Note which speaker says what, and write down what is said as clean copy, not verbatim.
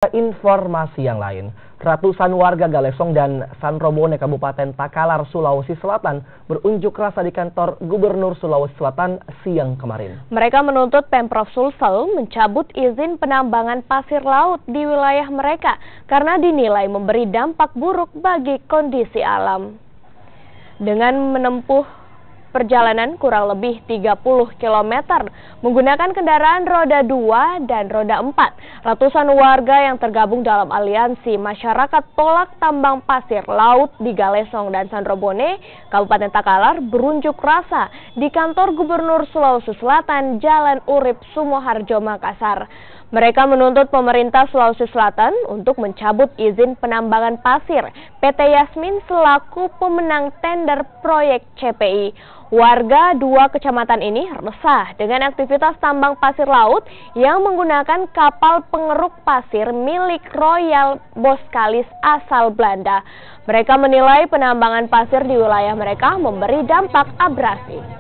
Speaker 1: Informasi yang lain, ratusan warga Galesong dan Sanrobone Kabupaten Takalar, Sulawesi Selatan berunjuk rasa di kantor Gubernur Sulawesi Selatan siang kemarin.
Speaker 2: Mereka menuntut Pemprov Sulsel mencabut izin penambangan pasir laut di wilayah mereka karena dinilai memberi dampak buruk bagi kondisi alam. Dengan menempuh perjalanan kurang lebih 30 km menggunakan kendaraan roda 2 dan roda 4. Ratusan warga yang tergabung dalam aliansi masyarakat tolak tambang pasir laut di Galesong dan Sanrobone, Kabupaten Takalar berunjuk rasa di kantor Gubernur Sulawesi Selatan, Jalan Urip Sumoharjo, Makassar. Mereka menuntut pemerintah Sulawesi Selatan untuk mencabut izin penambangan pasir PT Yasmin selaku pemenang tender proyek CPI. Warga dua kecamatan ini resah dengan aktivitas tambang pasir laut yang menggunakan kapal pengeruk pasir milik Royal Boskalis asal Belanda. Mereka menilai penambangan pasir di wilayah mereka memberi dampak abrasi.